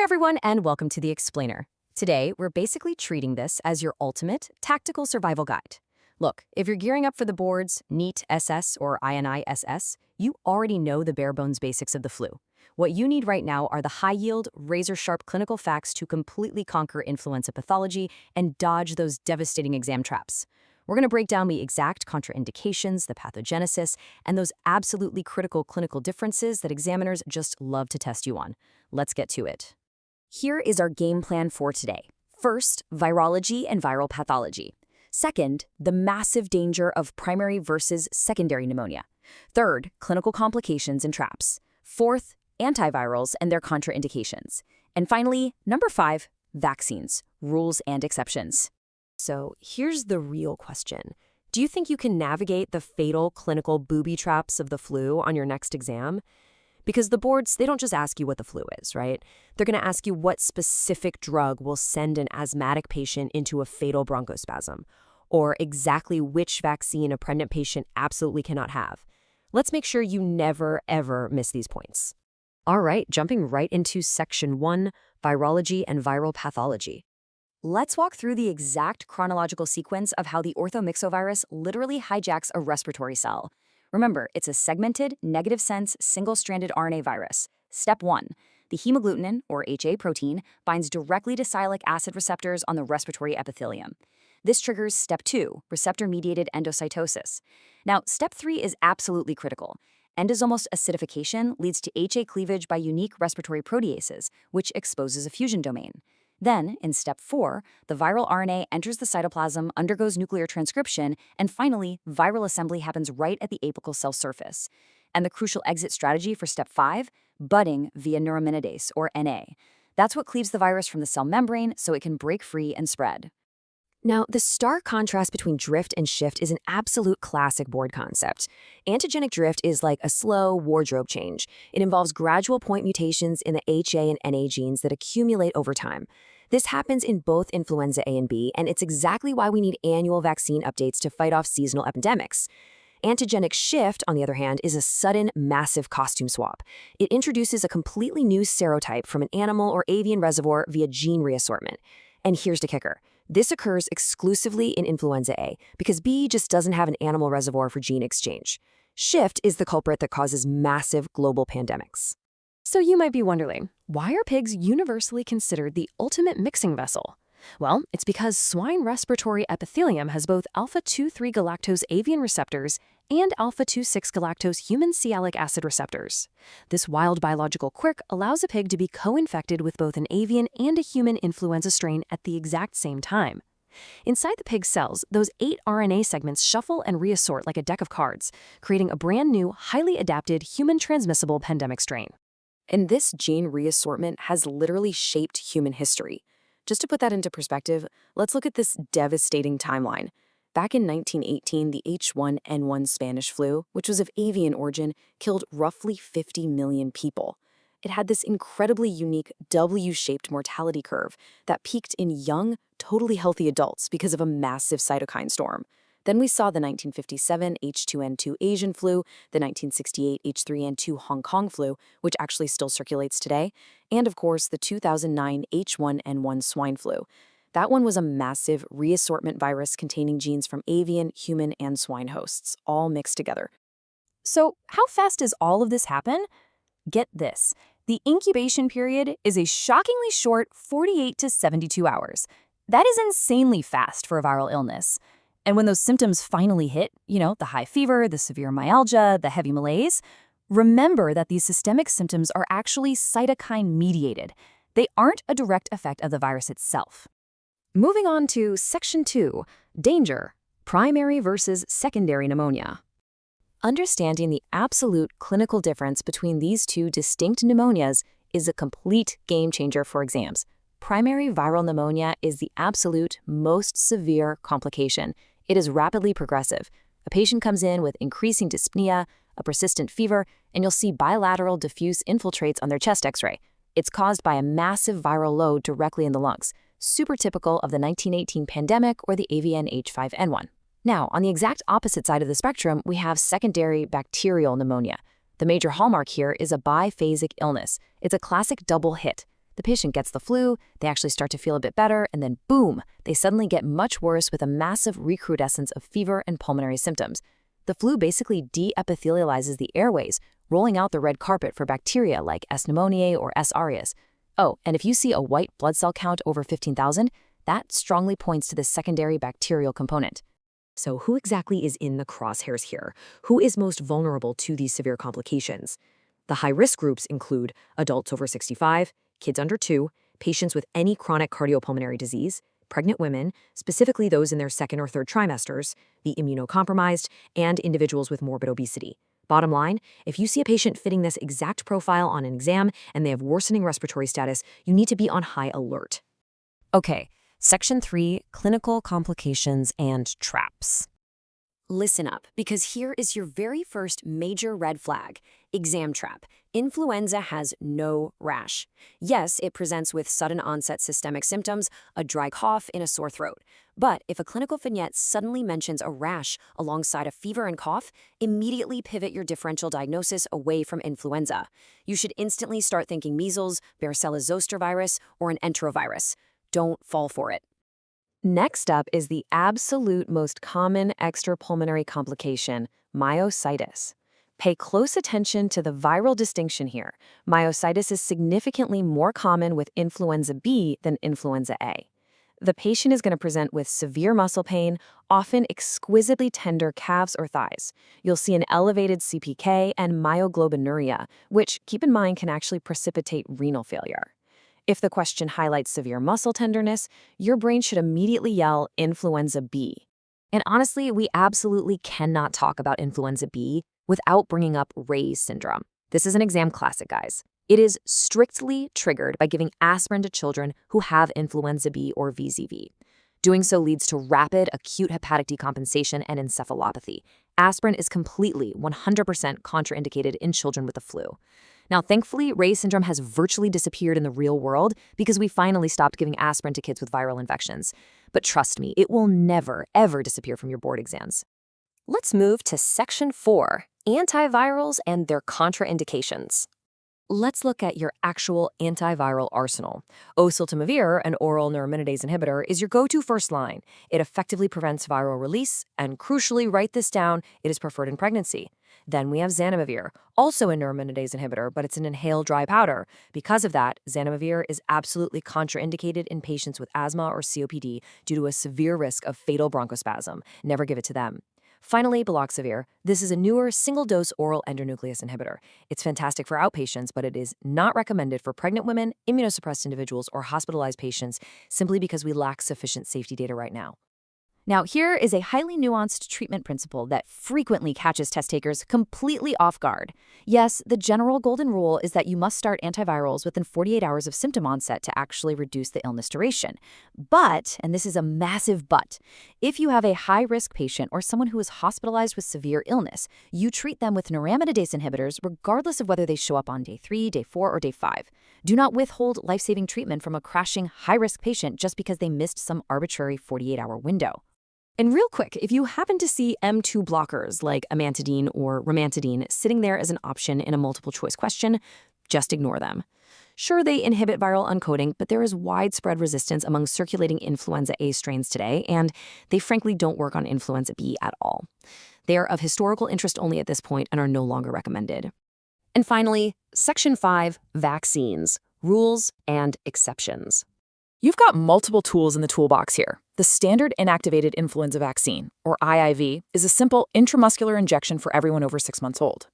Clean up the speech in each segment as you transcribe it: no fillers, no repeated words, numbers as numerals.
everyone, and welcome to The Explainer. Today, we're basically treating this as your ultimate tactical survival guide. Look, if you're gearing up for the boards, NEET SS or INI SS, you already know the bare bones basics of the flu. What you need right now are the high-yield, razor-sharp clinical facts to completely conquer influenza pathology and dodge those devastating exam traps. We're going to break down the exact contraindications, the pathogenesis, and those absolutely critical clinical differences that examiners just love to test you on. Let's get to it. Here is our game plan for today. First, virology and viral pathology. Second, the massive danger of primary versus secondary pneumonia. Third, clinical complications and traps. Fourth, antivirals and their contraindications. And finally, number 5, vaccines, rules and exceptions. So here's the real question. Do you think you can navigate the fatal clinical booby traps of the flu on your next exam? Because the boards, they don't just ask you what the flu is, right? They're going to ask you what specific drug will send an asthmatic patient into a fatal bronchospasm, or exactly which vaccine a pregnant patient absolutely cannot have. Let's make sure you never, ever miss these points. All right, jumping right into Section 1, Virology and Viral Pathology. Let's walk through the exact chronological sequence of how the orthomyxovirus literally hijacks a respiratory cell. Remember, it's a segmented, negative-sense, single-stranded RNA virus. Step 1. The hemagglutinin, or HA protein, binds directly to sialic acid receptors on the respiratory epithelium. This triggers Step 2, receptor-mediated endocytosis. Now, Step 3 is absolutely critical. Endosomal acidification leads to HA cleavage by unique respiratory proteases, which exposes a fusion domain. Then, in Step 4, the viral RNA enters the cytoplasm, undergoes nuclear transcription, and finally, viral assembly happens right at the apical cell surface. And the crucial exit strategy for Step 5, budding via neuraminidase, or NA. That's what cleaves the virus from the cell membrane so it can break free and spread. Now, the stark contrast between drift and shift is an absolute classic board concept. Antigenic drift is like a slow wardrobe change. It involves gradual point mutations in the HA and NA genes that accumulate over time. This happens in both influenza A and B, and it's exactly why we need annual vaccine updates to fight off seasonal epidemics. Antigenic shift, on the other hand, is a sudden, massive costume swap. It introduces a completely new serotype from an animal or avian reservoir via gene reassortment. And here's the kicker. This occurs exclusively in influenza A, because B just doesn't have an animal reservoir for gene exchange. Shift is the culprit that causes massive global pandemics. So you might be wondering, why are pigs universally considered the ultimate mixing vessel? Well, it's because swine respiratory epithelium has both alpha-2,3-galactose avian receptors and alpha-2,6-galactose human sialic acid receptors. This wild biological quirk allows a pig to be co-infected with both an avian and a human influenza strain at the exact same time. Inside the pig's cells, those 8 RNA segments shuffle and reassort like a deck of cards, creating a brand new, highly adapted, human-transmissible pandemic strain. And this gene reassortment has literally shaped human history. Just to put that into perspective, let's look at this devastating timeline. Back in 1918, the H1N1 Spanish flu, which was of avian origin, killed roughly 50 million people. It had this incredibly unique W-shaped mortality curve that peaked in young, totally healthy adults because of a massive cytokine storm. Then we saw the 1957 H2N2 Asian flu, the 1968 H3N2 Hong Kong flu, which actually still circulates today, and of course the 2009 H1N1 swine flu. That one was a massive reassortment virus containing genes from avian, human, and swine hosts, all mixed together. So how fast does all of this happen? Get this. The incubation period is a shockingly short 48 to 72 hours. That is insanely fast for a viral illness. And when those symptoms finally hit, the high fever, the severe myalgia, the heavy malaise, remember that these systemic symptoms are actually cytokine-mediated. They aren't a direct effect of the virus itself. Moving on to Section 2, Danger, Primary versus Secondary Pneumonia. Understanding the absolute clinical difference between these two distinct pneumonias is a complete game changer for exams. Primary viral pneumonia is the absolute most severe complication. It is rapidly progressive. A patient comes in with increasing dyspnea, a persistent fever, and you'll see bilateral diffuse infiltrates on their chest x-ray. It's caused by a massive viral load directly in the lungs, super typical of the 1918 pandemic or the avian H5N1. Now, on the exact opposite side of the spectrum, we have secondary bacterial pneumonia. The major hallmark here is a biphasic illness. It's a classic double hit. The patient gets the flu, they actually start to feel a bit better, and then boom, they suddenly get much worse with a massive recrudescence of fever and pulmonary symptoms. The flu basically de-epithelializes the airways, rolling out the red carpet for bacteria like S. pneumoniae or S. aureus. Oh, and if you see a white blood cell count over 15,000, that strongly points to the secondary bacterial component. So who exactly is in the crosshairs here? Who is most vulnerable to these severe complications? The high-risk groups include adults over 65, kids under 2, patients with any chronic cardiopulmonary disease, pregnant women, specifically those in their second or third trimesters, the immunocompromised, and individuals with morbid obesity. Bottom line, if you see a patient fitting this exact profile on an exam and they have worsening respiratory status, you need to be on high alert. Okay, Section 3, Clinical Complications and Traps. Listen up, because here is your very first major red flag. Exam trap. Influenza has no rash. Yes, it presents with sudden onset systemic symptoms, a dry cough, and a sore throat. But if a clinical vignette suddenly mentions a rash alongside a fever and cough, immediately pivot your differential diagnosis away from influenza. You should instantly start thinking measles, varicella-zoster virus, or an enterovirus. Don't fall for it. Next up is the absolute most common extrapulmonary complication, myositis. Pay close attention to the viral distinction here. Myositis is significantly more common with influenza B than influenza A. The patient is going to present with severe muscle pain, often exquisitely tender calves or thighs. You'll see an elevated CPK and myoglobinuria, which, keep in mind, can actually precipitate renal failure. If the question highlights severe muscle tenderness, your brain should immediately yell influenza B. And honestly, we absolutely cannot talk about influenza B without bringing up Ray's syndrome. This is an exam classic, guys. It is strictly triggered by giving aspirin to children who have influenza B or VZV. Doing so leads to rapid acute hepatic decompensation and encephalopathy. Aspirin is completely 100% contraindicated in children with the flu. Now, thankfully, Ray's syndrome has virtually disappeared in the real world because we finally stopped giving aspirin to kids with viral infections. But trust me, it will never, ever disappear from your board exams. Let's move to Section 4, Antivirals and their Contraindications. Let's look at your actual antiviral arsenal. Oseltamivir, an oral neuraminidase inhibitor, is your go-to first line. It effectively prevents viral release, and crucially, write this down, it is preferred in pregnancy. Then we have zanamivir, also a neuraminidase inhibitor, but it's an inhaled dry powder. Because of that, zanamivir is absolutely contraindicated in patients with asthma or COPD due to a severe risk of fatal bronchospasm. Never give it to them. Finally, baloxavir. This is a newer single-dose oral endonuclease inhibitor. It's fantastic for outpatients, but it is not recommended for pregnant women, immunosuppressed individuals, or hospitalized patients simply because we lack sufficient safety data right now. Now, here is a highly nuanced treatment principle that frequently catches test takers completely off guard. Yes, the general golden rule is that you must start antivirals within 48 hours of symptom onset to actually reduce the illness duration. But, and this is a massive but, if you have a high-risk patient or someone who is hospitalized with severe illness, you treat them with neuraminidase inhibitors regardless of whether they show up on day 3, day 4, or day 5. Do not withhold life-saving treatment from a crashing high-risk patient just because they missed some arbitrary 48-hour window. And real quick, if you happen to see M2 blockers like amantadine or rimantadine sitting there as an option in a multiple choice question, just ignore them. Sure, they inhibit viral uncoating, but there is widespread resistance among circulating influenza A strains today, and they frankly don't work on influenza B at all. They are of historical interest only at this point and are no longer recommended. And finally, Section 5, Vaccines, Rules and Exceptions. You've got multiple tools in the toolbox here. The standard inactivated influenza vaccine, or IIV, is a simple intramuscular injection for everyone over 6 months old.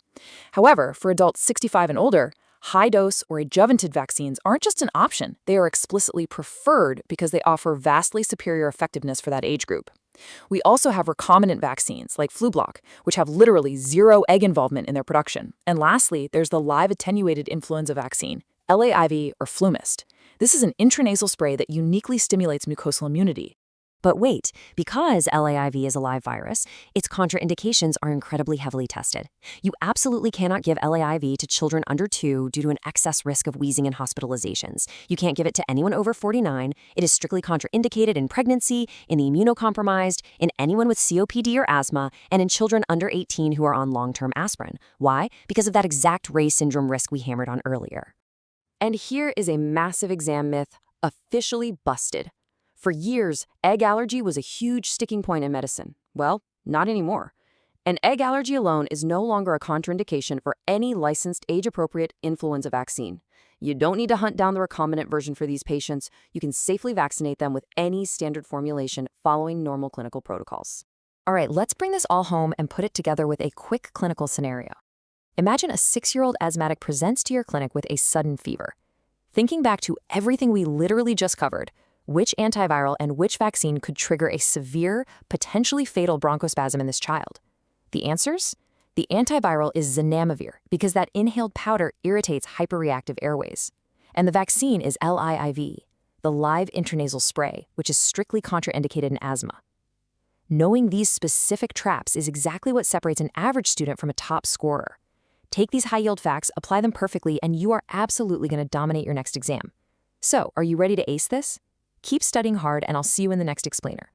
However, for adults 65 and older, high-dose or adjuvanted vaccines aren't just an option, they are explicitly preferred because they offer vastly superior effectiveness for that age group. We also have recombinant vaccines, like Flublok, which have literally zero egg involvement in their production. And lastly, there's the live attenuated influenza vaccine, LAIV or Flumist. This is an intranasal spray that uniquely stimulates mucosal immunity. But wait, because LAIV is a live virus, its contraindications are incredibly heavily tested. You absolutely cannot give LAIV to children under 2 due to an excess risk of wheezing and hospitalizations. You can't give it to anyone over 49. It is strictly contraindicated in pregnancy, in the immunocompromised, in anyone with COPD or asthma, and in children under 18 who are on long-term aspirin. Why? Because of that exact Ray's syndrome risk we hammered on earlier. And here is a massive exam myth officially busted. For years, egg allergy was a huge sticking point in medicine. Well, not anymore. An egg allergy alone is no longer a contraindication for any licensed age-appropriate influenza vaccine. You don't need to hunt down the recombinant version for these patients. You can safely vaccinate them with any standard formulation following normal clinical protocols. All right, let's bring this all home and put it together with a quick clinical scenario. Imagine a 6-year-old asthmatic presents to your clinic with a sudden fever. Thinking back to everything we literally just covered, which antiviral and which vaccine could trigger a severe, potentially fatal bronchospasm in this child? The answers? The antiviral is zanamivir because that inhaled powder irritates hyperreactive airways. And the vaccine is LIIV, the live intranasal spray, which is strictly contraindicated in asthma. Knowing these specific traps is exactly what separates an average student from a top scorer. Take these high-yield facts, apply them perfectly, and you are absolutely going to dominate your next exam. So, are you ready to ace this? Keep studying hard, and I'll see you in the next explainer.